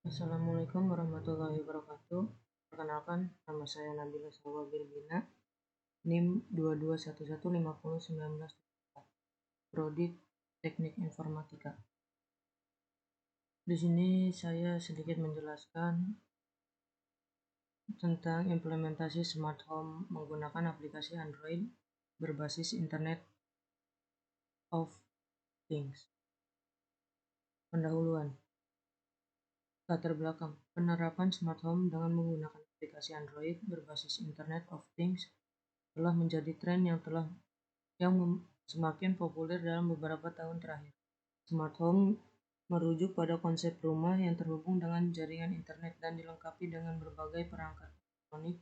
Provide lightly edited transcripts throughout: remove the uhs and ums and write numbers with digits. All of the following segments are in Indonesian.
Assalamualaikum warahmatullahi wabarakatuh. Perkenalkan, nama saya Nabila Salwa Birbina, NIM 22115019, Prodi Teknik Informatika. Di sini saya sedikit menjelaskan tentang implementasi smart home menggunakan aplikasi Android berbasis Internet of Things. Pendahuluan. Latar belakang. Penerapan smart home dengan menggunakan aplikasi Android berbasis Internet of Things telah menjadi tren yang semakin populer dalam beberapa tahun terakhir. Smart home merujuk pada konsep rumah yang terhubung dengan jaringan internet dan dilengkapi dengan berbagai perangkat elektronik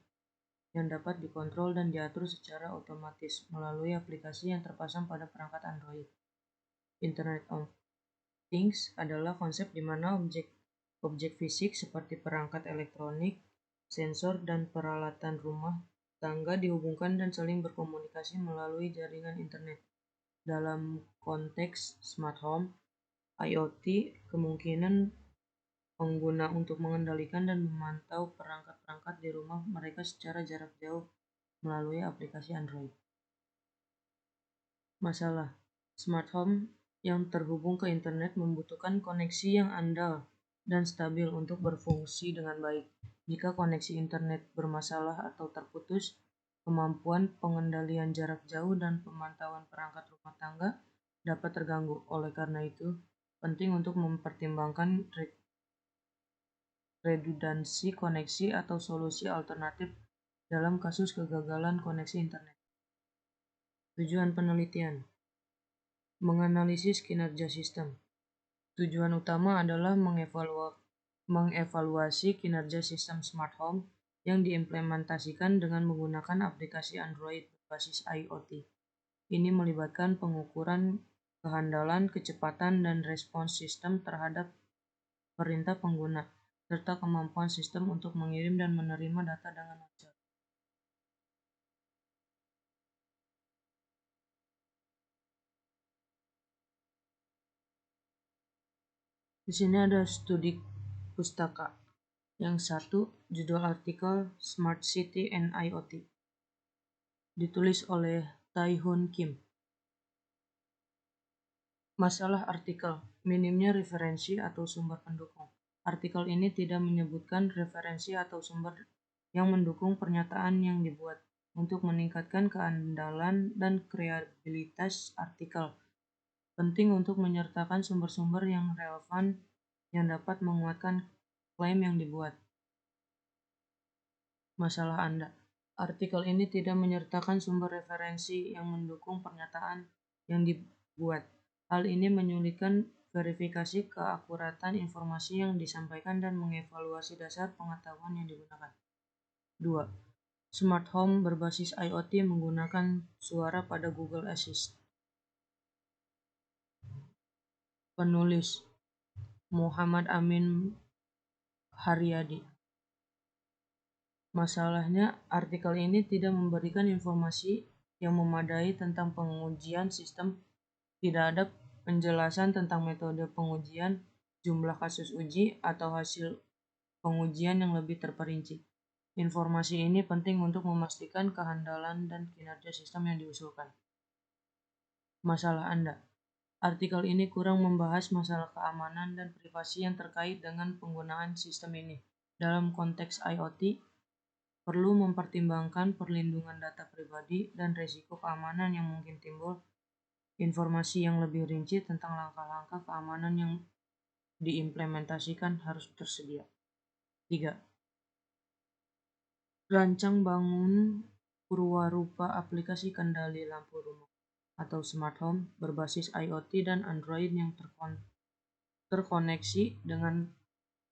yang dapat dikontrol dan diatur secara otomatis melalui aplikasi yang terpasang pada perangkat Android. Internet of Things adalah konsep di mana objek fisik seperti perangkat elektronik, sensor, dan peralatan rumah tangga dihubungkan dan saling berkomunikasi melalui jaringan internet. Dalam konteks smart home, IoT kemungkinan pengguna untuk mengendalikan dan memantau perangkat-perangkat di rumah mereka secara jarak jauh melalui aplikasi Android. Masalah, smart home yang terhubung ke internet membutuhkan koneksi yang andal dan stabil untuk berfungsi dengan baik. Jika koneksi internet bermasalah atau terputus, kemampuan pengendalian jarak jauh dan pemantauan perangkat rumah tangga dapat terganggu. Oleh karena itu, penting untuk mempertimbangkan redundansi koneksi atau solusi alternatif dalam kasus kegagalan koneksi internet. Tujuan penelitian: menganalisis kinerja sistem. Tujuan utama adalah mengevaluasi kinerja sistem smart home yang diimplementasikan dengan menggunakan aplikasi Android berbasis IoT. Ini melibatkan pengukuran kehandalan, kecepatan, dan respons sistem terhadap perintah pengguna, serta kemampuan sistem untuk mengirim dan menerima data dengan lancar. Di sini ada studi pustaka. Yang satu, judul artikel Smart City and IoT. Ditulis oleh Tae-Hoon Kim. Masalah artikel, minimnya referensi atau sumber pendukung. Artikel ini tidak menyebutkan referensi atau sumber yang mendukung pernyataan yang dibuat. Untuk meningkatkan keandalan dan kredibilitas artikel, penting untuk menyertakan sumber-sumber yang relevan yang dapat menguatkan klaim yang dibuat. Masalah Anda. Artikel ini tidak menyertakan sumber referensi yang mendukung pernyataan yang dibuat. Hal ini menyulitkan verifikasi keakuratan informasi yang disampaikan dan mengevaluasi dasar pengetahuan yang digunakan. 2. Smart home berbasis IoT menggunakan suara pada Google Assist. Penulis Muhammad Amin Haryadi. Masalahnya, artikel ini tidak memberikan informasi yang memadai tentang pengujian sistem. Tidak ada penjelasan tentang metode pengujian, jumlah kasus uji, atau hasil pengujian yang lebih terperinci. Informasi ini penting untuk memastikan kehandalan dan kinerja sistem yang diusulkan. Masalah Anda. Artikel ini kurang membahas masalah keamanan dan privasi yang terkait dengan penggunaan sistem ini. Dalam konteks IoT, perlu mempertimbangkan perlindungan data pribadi dan risiko keamanan yang mungkin timbul. Informasi yang lebih rinci tentang langkah-langkah keamanan yang diimplementasikan harus tersedia. 3. Rancang bangun purwarupa aplikasi kendali lampu rumah atau smart home berbasis IoT dan Android yang terkoneksi dengan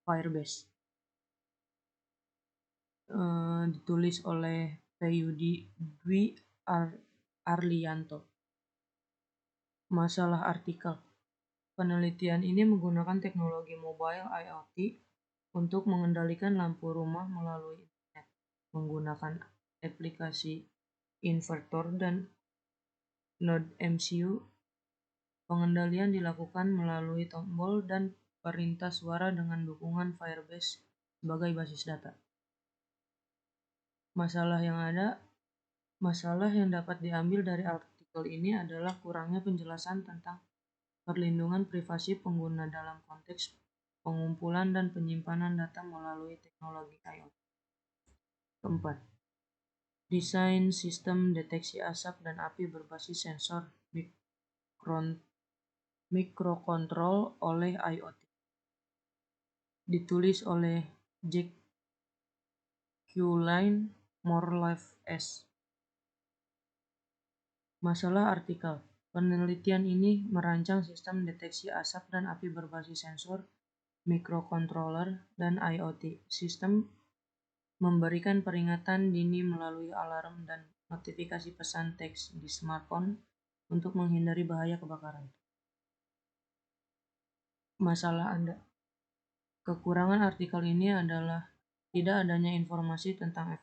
Firebase. Ditulis oleh Peyudi Dwi Arlianto. Masalah artikel. Penelitian ini menggunakan teknologi mobile IoT untuk mengendalikan lampu rumah melalui internet, menggunakan aplikasi inverter dan node MCU. Pengendalian dilakukan melalui tombol dan perintah suara dengan dukungan Firebase sebagai basis data. Masalah yang dapat diambil dari artikel ini adalah kurangnya penjelasan tentang perlindungan privasi pengguna dalam konteks pengumpulan dan penyimpanan data melalui teknologi IoT. Keempat, desain sistem deteksi asap dan api berbasis sensor mikrokontrol oleh IoT. Ditulis oleh Jack Quillen, Morelife S. Masalah artikel. Penelitian ini merancang sistem deteksi asap dan api berbasis sensor, microcontroller, dan IoT. Sistem memberikan peringatan dini melalui alarm dan notifikasi pesan teks di smartphone untuk menghindari bahaya kebakaran. Masalah Anda. Kekurangan artikel ini adalah tidak adanya informasi tentang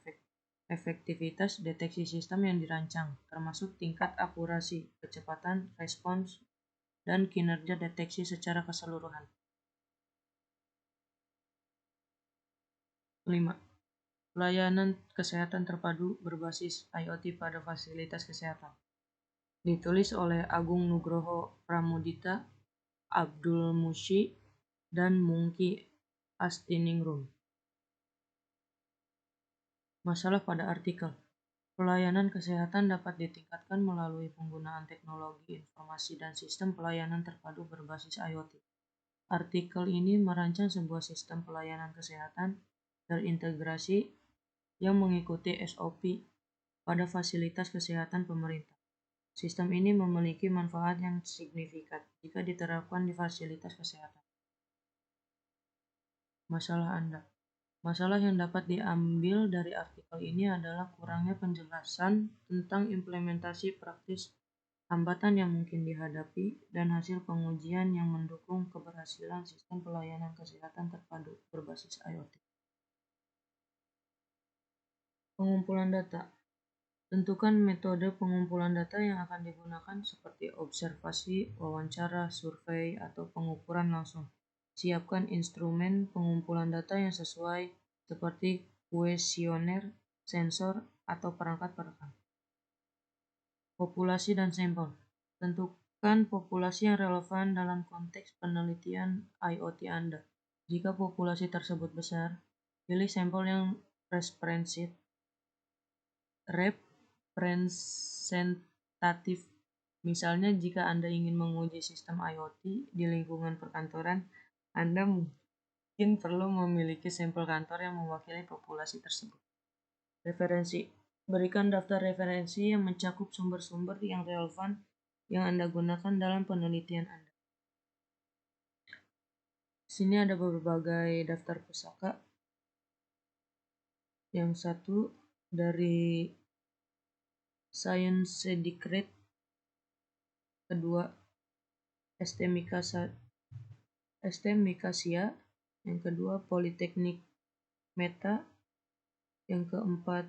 efektivitas deteksi sistem yang dirancang, termasuk tingkat akurasi, kecepatan respons, dan kinerja deteksi secara keseluruhan. 5. Pelayanan kesehatan terpadu berbasis IoT pada fasilitas kesehatan. Ditulis oleh Agung Nugroho Pramudita, Abdul Musyi, dan Mungki Astiningrum. Masalah pada artikel. Pelayanan kesehatan dapat ditingkatkan melalui penggunaan teknologi informasi dan sistem pelayanan terpadu berbasis IoT. Artikel ini merancang sebuah sistem pelayanan kesehatan terintegrasi yang mengikuti SOP pada fasilitas kesehatan pemerintah. Sistem ini memiliki manfaat yang signifikan jika diterapkan di fasilitas kesehatan. Masalah Anda. Masalah yang dapat diambil dari artikel ini adalah kurangnya penjelasan tentang implementasi praktis, hambatan yang mungkin dihadapi, dan hasil pengujian yang mendukung keberhasilan sistem pelayanan kesehatan terpadu berbasis IoT. Pengumpulan data. Tentukan metode pengumpulan data yang akan digunakan seperti observasi, wawancara, survei, atau pengukuran langsung. Siapkan instrumen pengumpulan data yang sesuai seperti kuesioner, sensor, atau perangkat perekam. Populasi dan sampel. Tentukan populasi yang relevan dalam konteks penelitian IoT Anda. Jika populasi tersebut besar, pilih sampel yang representatif. Misalnya, jika Anda ingin menguji sistem IoT di lingkungan perkantoran, Anda mungkin perlu memiliki sampel kantor yang mewakili populasi tersebut. Referensi. Berikan daftar referensi yang mencakup sumber-sumber yang relevan yang Anda gunakan dalam penelitian Anda. Di sini ada berbagai daftar pusaka. Yang satu dari Science Secret, kedua ST Mikasia, yang kedua Politeknik Meta, yang keempat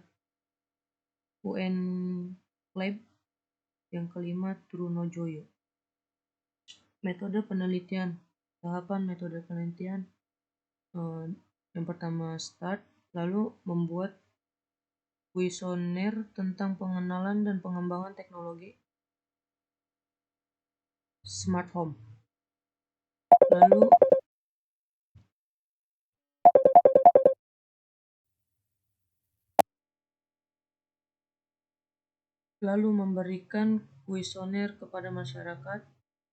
UN Lab, yang kelima Trunojoyo. Metode penelitian. Tahapan metode penelitian, yang pertama start, lalu membuat kuesioner tentang pengenalan dan pengembangan teknologi smart home. Lalu memberikan kuesioner kepada masyarakat,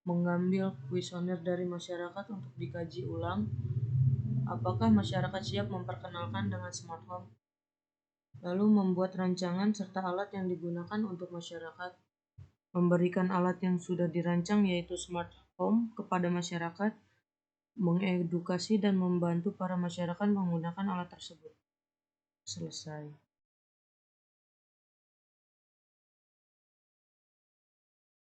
mengambil kuesioner dari masyarakat untuk dikaji ulang. Apakah masyarakat siap memperkenalkan dengan smart home? Lalu membuat rancangan serta alat yang digunakan untuk masyarakat. Memberikan alat yang sudah dirancang yaitu smart home kepada masyarakat, mengedukasi dan membantu para masyarakat menggunakan alat tersebut. Selesai.